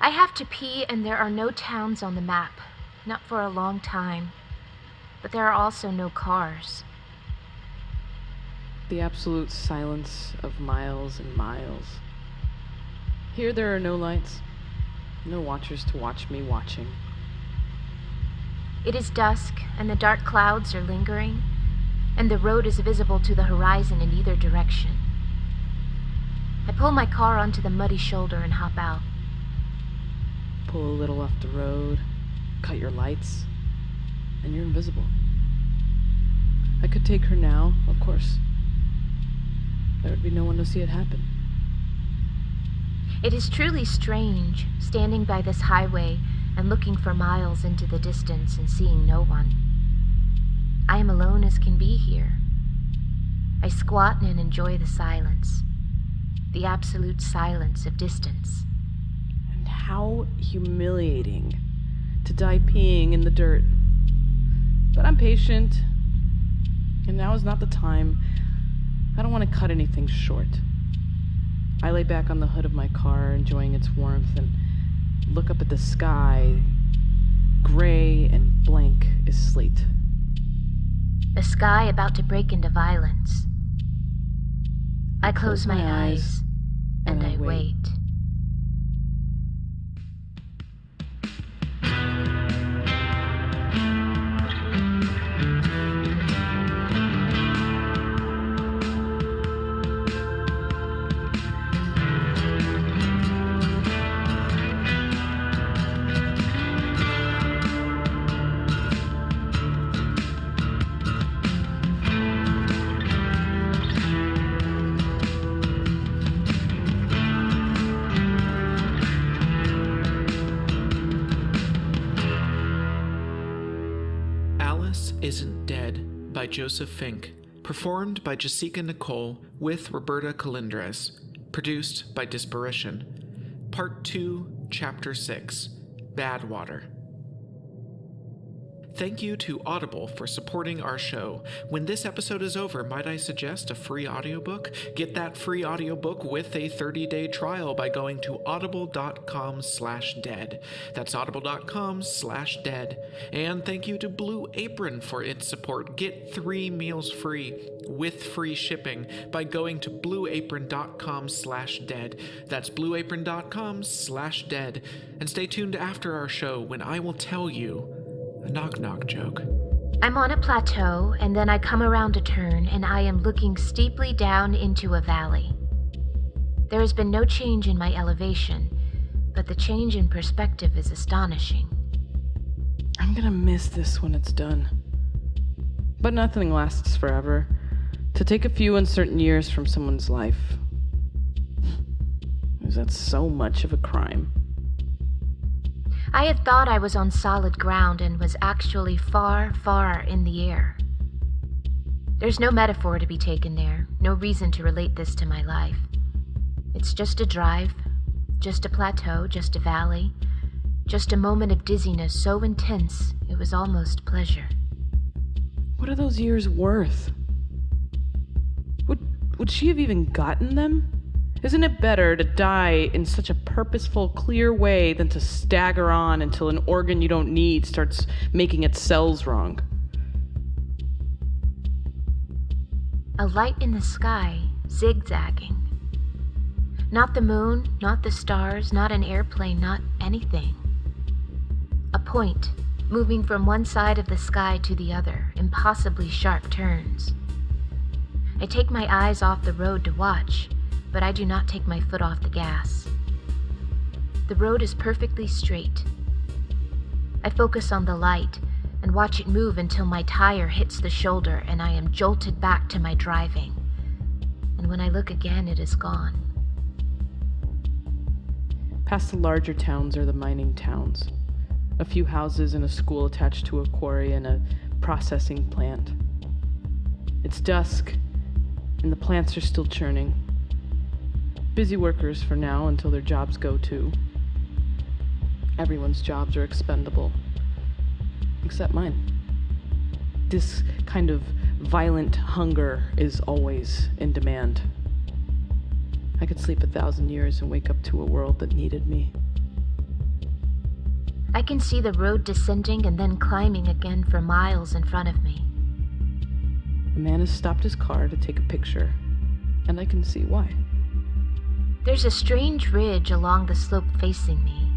I have to pee, and there are no towns on the map. Not for a long time. But there are also no cars. The absolute silence of miles and miles. Here there are no lights, no watchers to watch me watching. It is dusk, and the dark clouds are lingering, and the road is visible to the horizon in either direction. I pull my car onto the muddy shoulder and hop out. Pull a little off the road, cut your lights, and you're invisible. I could take her now, of course. There would be no one to see it happen. It is truly strange, standing by this highway and looking for miles into the distance and seeing no one. I am alone as can be here. I squat and enjoy the silence, the absolute silence of distance. And how humiliating to die peeing in the dirt. But I'm patient, and now is not the time. I don't want to cut anything short. I lay back on the hood of my car, enjoying its warmth, and look up at the sky. Gray and blank as slate. The sky about to break into violence. I close my eyes, and I wait. Isn't Dead by Joseph Fink, performed by Jasika Nicole with Roberta Colindres, produced by Disparition. Part 2, Chapter 6, Badwater. Thank you to Audible for supporting our show. When this episode is over, might I suggest a free audiobook? Get that free audiobook with a 30-day trial by going to audible.com/dead. That's audible.com/dead. And thank you to Blue Apron for its support. Get 3 meals free with free shipping by going to blueapron.com/dead. That's blueapron.com/dead. And stay tuned after our show when I will tell you a knock-knock joke. I'm on a plateau, and then I come around a turn, and I am looking steeply down into a valley. There has been no change in my elevation, but the change in perspective is astonishing. I'm gonna miss this when it's done. But nothing lasts forever. To take a few uncertain years from someone's life, is that so much of a crime? I had thought I was on solid ground and was actually far, far in the air. There's no metaphor to be taken there, no reason to relate this to my life. It's just a drive, just a plateau, just a valley, just a moment of dizziness so intense it was almost pleasure. What are those years worth? Would she have even gotten them? Isn't it better to die in such a purposeful, clear way than to stagger on until an organ you don't need starts making its cells wrong? A light in the sky, zigzagging. Not the moon, not the stars, not an airplane, not anything. A point, moving from one side of the sky to the other, impossibly sharp turns. I take my eyes off the road to watch, but I do not take my foot off the gas. The road is perfectly straight. I focus on the light and watch it move until my tire hits the shoulder and I am jolted back to my driving. And when I look again, it is gone. Past the larger towns are the mining towns. A few houses and a school attached to a quarry and a processing plant. It's dusk, and the plants are still churning. Busy workers for now until their jobs go too. Everyone's jobs are expendable, except mine. This kind of violent hunger is always in demand. I could sleep 1,000 years and wake up to a world that needed me. I can see the road descending and then climbing again for miles in front of me. A man has stopped his car to take a picture, and I can see why. There's a strange ridge along the slope facing me,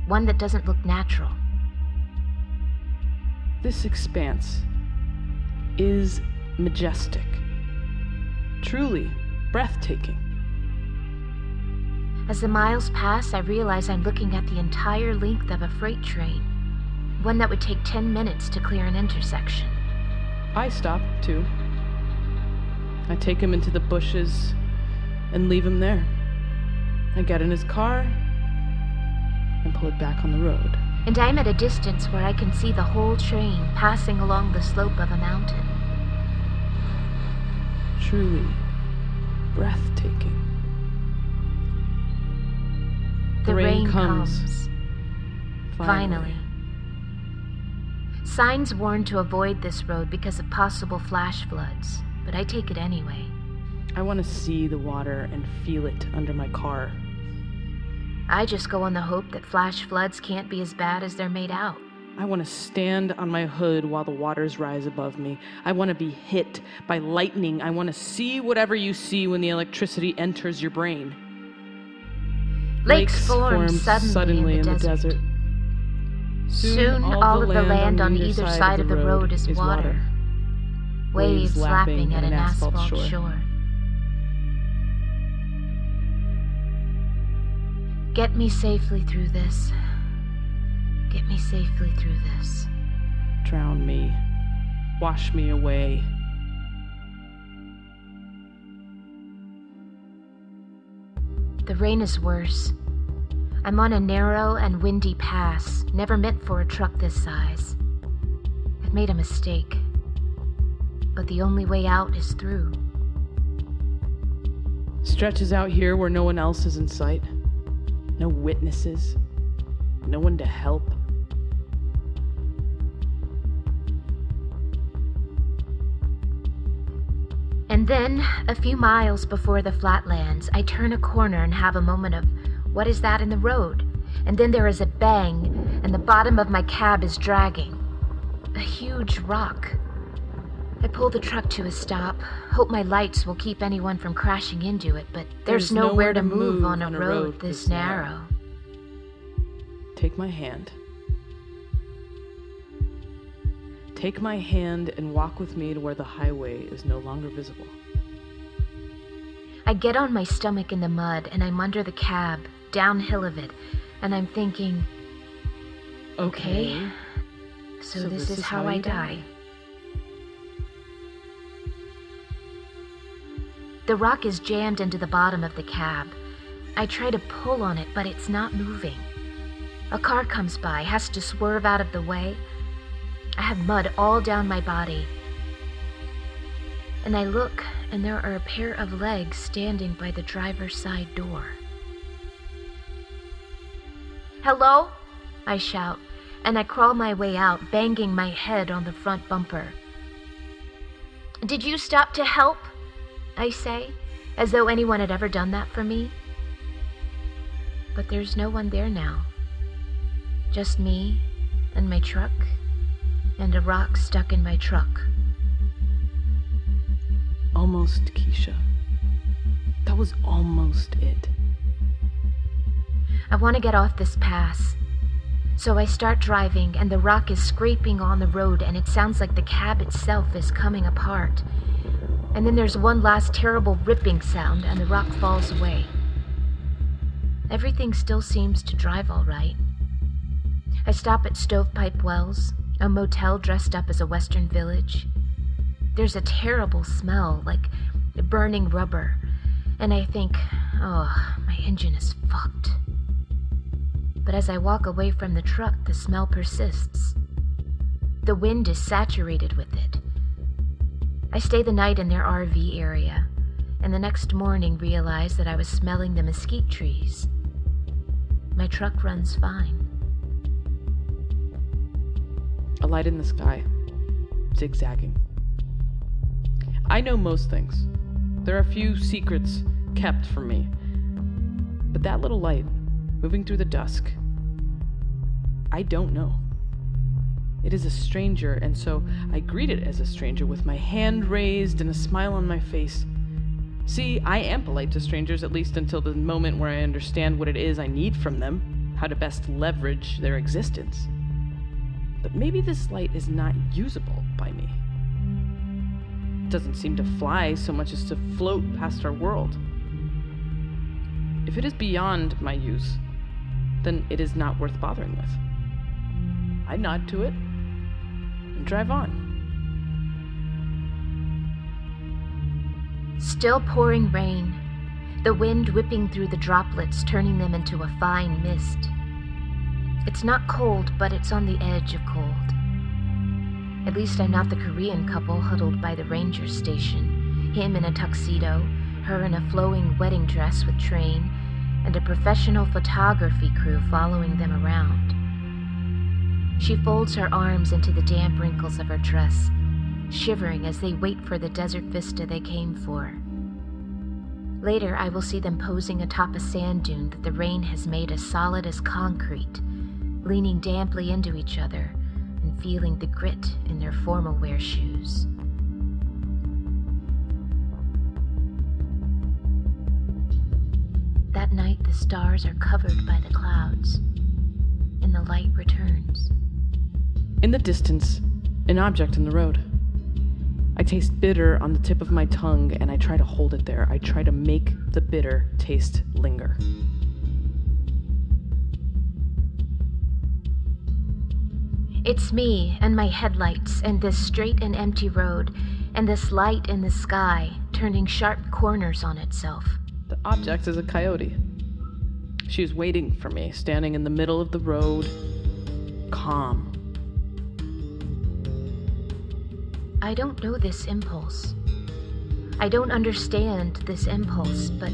one that doesn't look natural. This expanse is majestic, truly breathtaking. As the miles pass, I realize I'm looking at the entire length of a freight train, one that would take 10 minutes to clear an intersection. I stop, too. I take him into the bushes and leave him there. I get in his car and pull it back on the road. And I'm at a distance where I can see the whole train passing along the slope of a mountain. Truly breathtaking. The rain comes. Finally. Signs warn to avoid this road because of possible flash floods, but I take it anyway. I want to see the water and feel it under my car. I just go on the hope that flash floods can't be as bad as they're made out. I want to stand on my hood while the waters rise above me. I want to be hit by lightning. I want to see whatever you see when the electricity enters your brain. Lakes form suddenly in the desert. Soon all of the land on either side of the road is water. Waves lapping at an asphalt shore. Get me safely through this. Get me safely through this. Drown me. Wash me away. The rain is worse. I'm on a narrow and windy pass, never meant for a truck this size. I've made a mistake, but the only way out is through. Stretches out here where no one else is in sight. No witnesses. No one to help. And then, a few miles before the flatlands, I turn a corner and have a moment of, what is that in the road? And then there is a bang, and the bottom of my cab is dragging. A huge rock. I pull the truck to a stop, hope my lights will keep anyone from crashing into it, but there's nowhere to move on a road this narrow. Take my hand. Take my hand and walk with me to where the highway is no longer visible. I get on my stomach in the mud, and I'm under the cab, downhill of it, and I'm thinking, okay, so this is how I die. The rock is jammed into the bottom of the cab. I try to pull on it, but it's not moving. A car comes by, has to swerve out of the way. I have mud all down my body. And I look, and there are a pair of legs standing by the driver's side door. Hello? I shout, and I crawl my way out, banging my head on the front bumper. Did you stop to help? I say, as though anyone had ever done that for me. But there's no one there now. Just me and my truck, and a rock stuck in my truck. Almost, Keisha. That was almost it. I want to get off this pass. So I start driving, and the rock is scraping on the road, and it sounds like the cab itself is coming apart. And then there's one last terrible ripping sound, and the rock falls away. Everything still seems to drive all right. I stop at Stovepipe Wells, a motel dressed up as a Western village. There's a terrible smell, like burning rubber, and I think, oh, my engine is fucked. But as I walk away from the truck, the smell persists. The wind is saturated with it. I stay the night in their RV area, and the next morning realize that I was smelling the mesquite trees. My truck runs fine. A light in the sky, zigzagging. I know most things. There are a few secrets kept from me. But that little light, moving through the dusk, I don't know. It is a stranger, and so I greet it as a stranger with my hand raised and a smile on my face. See, I am polite to strangers, at least until the moment where I understand what it is I need from them, how to best leverage their existence. But maybe this light is not usable by me. It doesn't seem to fly so much as to float past our world. If it is beyond my use, then it is not worth bothering with. I nod to it and drive on. Still pouring rain, the wind whipping through the droplets, turning them into a fine mist. It's not cold, but it's on the edge of cold. At least I'm not the Korean couple huddled by the ranger station, him in a tuxedo, her in a flowing wedding dress with train, and a professional photography crew following them around. She folds her arms into the damp wrinkles of her dress, shivering as they wait for the desert vista they came for. Later, I will see them posing atop a sand dune that the rain has made as solid as concrete, leaning damply into each other and feeling the grit in their formal wear shoes. That night, the stars are covered by the clouds, and the light returns. In the distance, an object in the road. I taste bitter on the tip of my tongue, and I try to hold it there. I try to make the bitter taste linger. It's me and my headlights and this straight and empty road and this light in the sky turning sharp corners on itself. The object is a coyote. She is waiting for me, standing in the middle of the road, calm. I don't know this impulse. I don't understand this impulse, but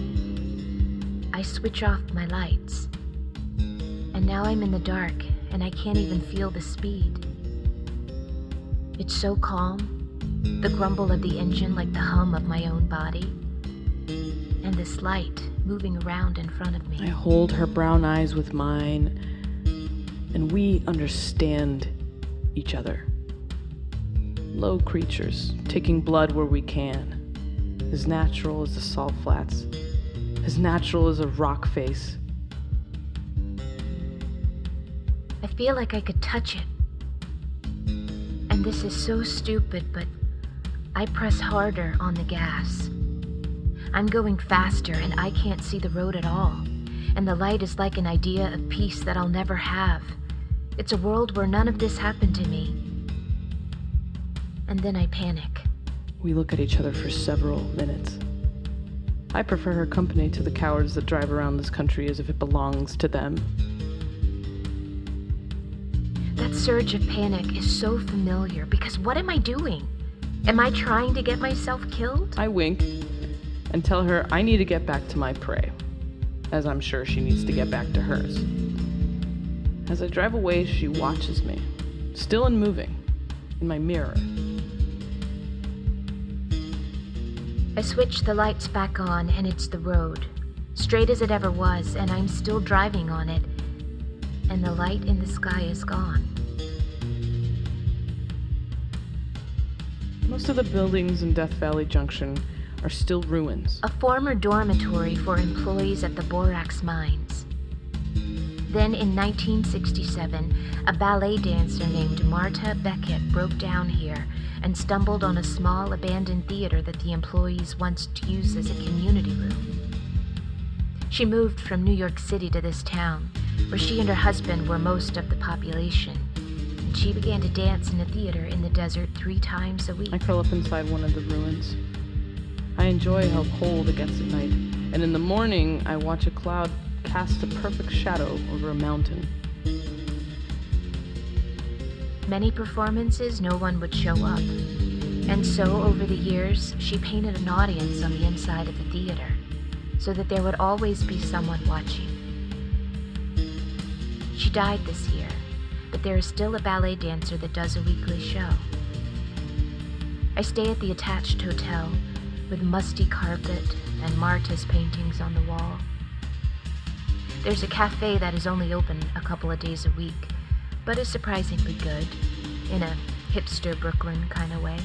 I switch off my lights. And now I'm in the dark, and I can't even feel the speed. It's so calm, the grumble of the engine like the hum of my own body, and this light moving around in front of me. I hold her brown eyes with mine, and we understand each other. Low creatures, taking blood where we can, as natural as the salt flats, as natural as a rock face. I feel like I could touch it. And this is so stupid, but I press harder on the gas. I'm going faster and I can't see the road at all. And the light is like an idea of peace that I'll never have. It's a world where none of this happened to me. And then I panic. We look at each other for several minutes. I prefer her company to the cowards that drive around this country as if it belongs to them. That surge of panic is so familiar because what am I doing? Am I trying to get myself killed? I wink and tell her I need to get back to my prey, as I'm sure she needs to get back to hers. As I drive away, she watches me, still unmoving, in my mirror. I switch the lights back on and it's the road, straight as it ever was, and I'm still driving on it, and the light in the sky is gone. Most of the buildings in Death Valley Junction are still ruins. A former dormitory for employees at the borax mines. Then in 1967, a ballet dancer named Marta Beckett broke down here and stumbled on a small abandoned theater that the employees once used as a community room. She moved from New York City to this town, where she and her husband were most of the population, and she began to dance in a theater in the desert 3 times a week. I curl up inside one of the ruins. I enjoy how cold it gets at night, and in the morning I watch a cloud cast a perfect shadow over a mountain. Many performances, no one would show up. And so, over the years, she painted an audience on the inside of the theater, so that there would always be someone watching. She died this year, but there is still a ballet dancer that does a weekly show. I stay at the attached hotel, with musty carpet and Marta's paintings on the wall. There's a cafe that is only open a couple of days a week, but is surprisingly good, in a hipster Brooklyn kind of way.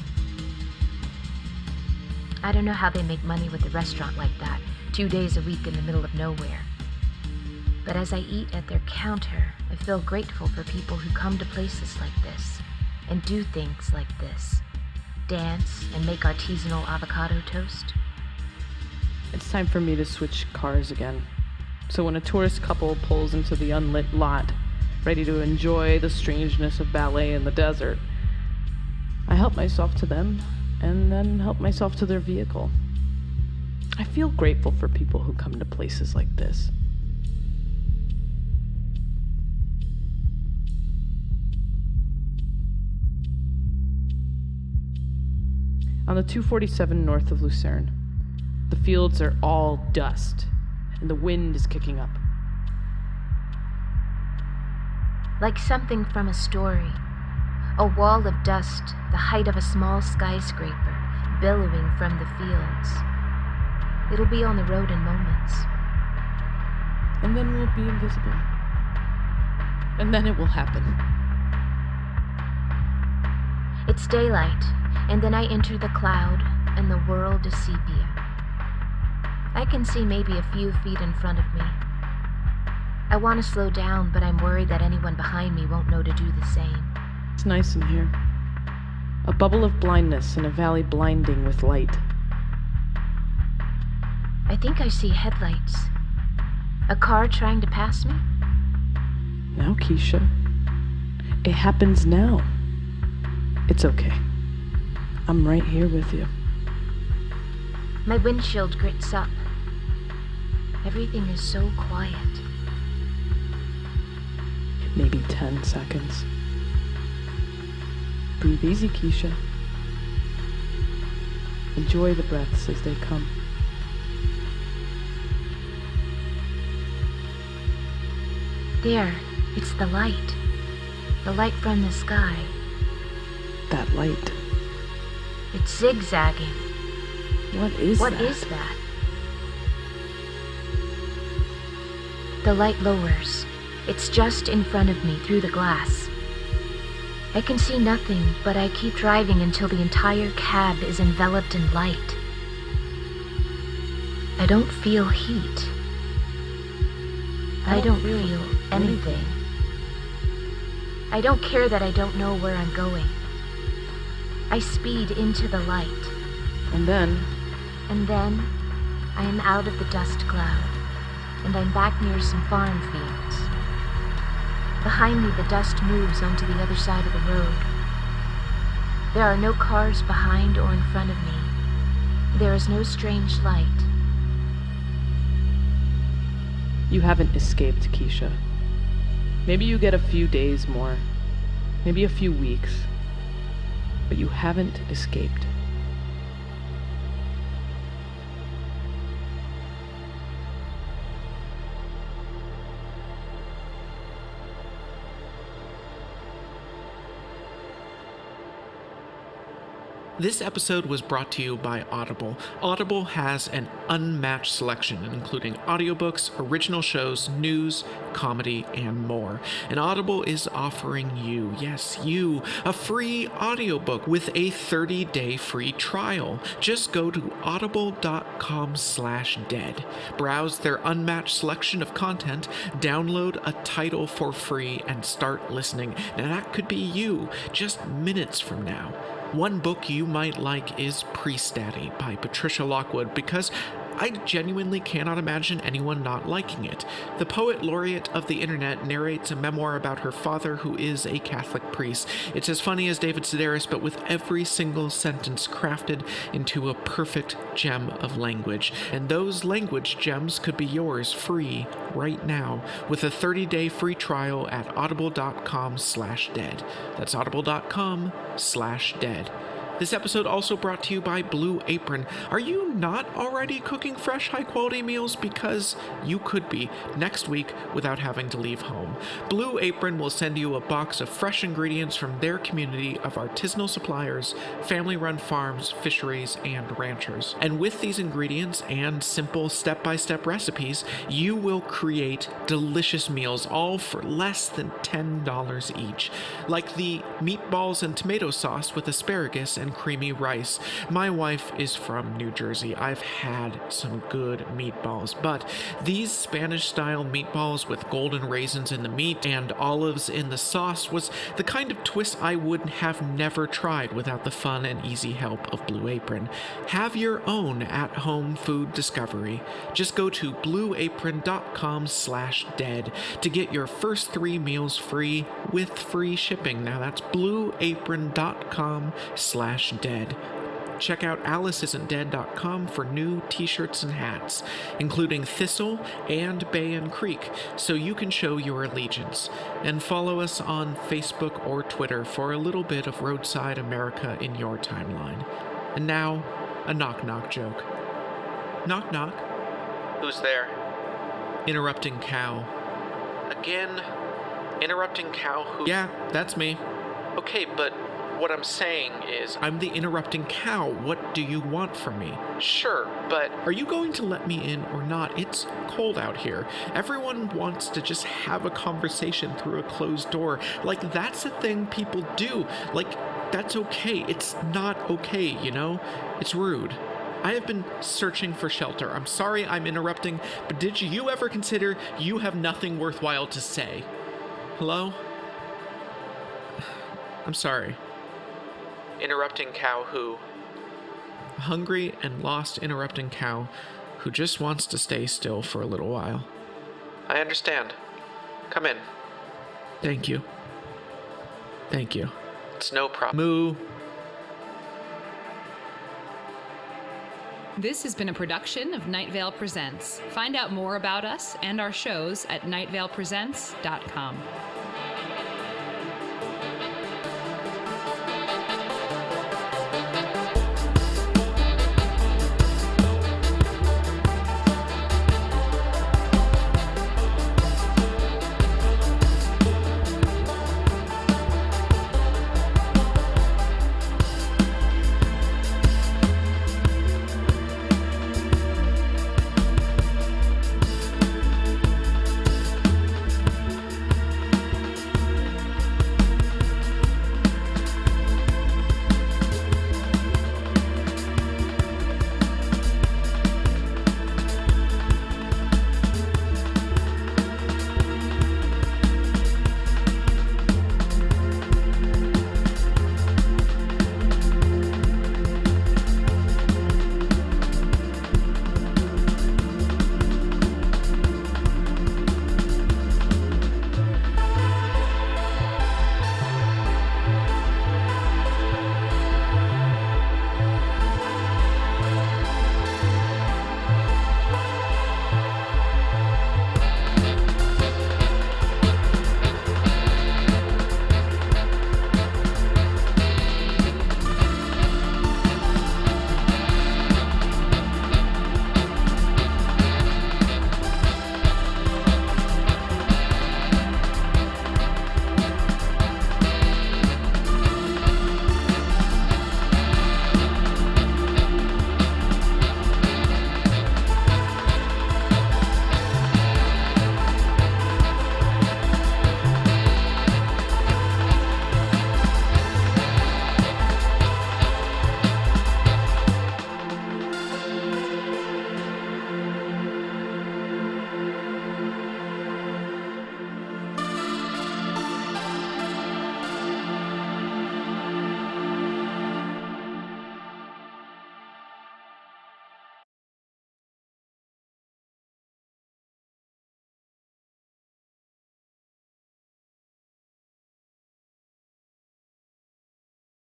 I don't know how they make money with a restaurant like that, 2 days a week in the middle of nowhere. But as I eat at their counter, I feel grateful for people who come to places like this and do things like this. Dance and make artisanal avocado toast. It's time for me to switch cars again. So when a tourist couple pulls into the unlit lot, ready to enjoy the strangeness of ballet in the desert, I help myself to them and then help myself to their vehicle. I feel grateful for people who come to places like this. On the 247 north of Lucerne, the fields are all dust, and the wind is kicking up. Like something from a story. A wall of dust, the height of a small skyscraper, billowing from the fields. It'll be on the road in moments. And then we'll be invisible. And then it will happen. It's daylight, and then I enter the cloud, and the world is sepia. I can see maybe a few feet in front of me. I want to slow down, but I'm worried that anyone behind me won't know to do the same. It's nice in here. A bubble of blindness in a valley blinding with light. I think I see headlights. A car trying to pass me? Now, Keisha. It happens now. It's okay. I'm right here with you. My windshield grits up. Everything is so quiet. Maybe 10 seconds. Breathe easy, Keisha. Enjoy the breaths as they come. There, it's the light. The light from the sky. That light. It's zigzagging. What is What that? is that? The light lowers. It's just in front of me through the glass. I can see nothing, but I keep driving until the entire cab is enveloped in light. I don't feel heat. I don't feel anything. I don't care that I don't know where I'm going. I speed into the light. And then I am out of the dust cloud, and I'm back near some farm fields. Behind me, the dust moves onto the other side of the road. There are no cars behind or in front of me. There is no strange light. you haven't escaped, Keisha. Maybe you get a few days more, maybe a few weeks, but you haven't escaped. This episode was brought to you by Audible. Audible has an unmatched selection, including audiobooks, original shows, news, comedy, and more. And Audible is offering you, yes, you, a free audiobook with a 30-day free trial. Just go to audible.com/dead. Browse their unmatched selection of content, download a title for free, and start listening. Now that could be you, just minutes from now. One book you might like is Priest Daddy by Patricia Lockwood, because I genuinely cannot imagine anyone not liking it. The poet laureate of the internet narrates a memoir about her father, who is a Catholic priest. It's as funny as David Sedaris, but with every single sentence crafted into a perfect gem of language. And those language gems could be yours free right now with a 30-day free trial at audible.com/dead. That's audible.com/dead. This episode also brought to you by Blue Apron. Are you not already cooking fresh, high-quality meals? Because you could be next week without having to leave home. Blue Apron will send you a box of fresh ingredients from their community of artisanal suppliers, family-run farms, fisheries, and ranchers. And with these ingredients and simple step-by-step recipes, you will create delicious meals, all for less than $10 each. Like the meatballs and tomato sauce with asparagus and creamy rice. My wife is from New Jersey. I've had some good meatballs, but these Spanish-style meatballs with golden raisins in the meat and olives in the sauce was the kind of twist I would have never tried without the fun and easy help of Blue Apron. Have your own at-home food discovery. Just go to blueapron.com/dead to get your first 3 meals free with free shipping. Now that's blueapron.com/dead. Check out AliceIsn'tDead.com for new t-shirts and hats, including Thistle and Bay and Creek, so you can show your allegiance. And follow us on Facebook or Twitter for a little bit of roadside America in your timeline. And now, a knock-knock joke. Knock knock. Who's there? Interrupting cow. Again? Interrupting cow who? Yeah, that's me. Okay, but what I'm saying is, I'm the interrupting cow. What do you want from me? Sure, but are you going to let me in or not? It's cold out here. Everyone wants to just have a conversation through a closed door. Like, that's a thing people do. Like, that's okay. It's not okay, you know? It's rude. I have been searching for shelter. I'm sorry I'm interrupting, but did you ever consider you have nothing worthwhile to say? Hello? I'm sorry. Interrupting cow who? A hungry and lost interrupting cow who just wants to stay still for a little while. I understand. Come in. Thank you. Thank you. It's no problem. Moo. This has been a production of Night Vale Presents. Find out more about us and our shows at nightvalepresents.com.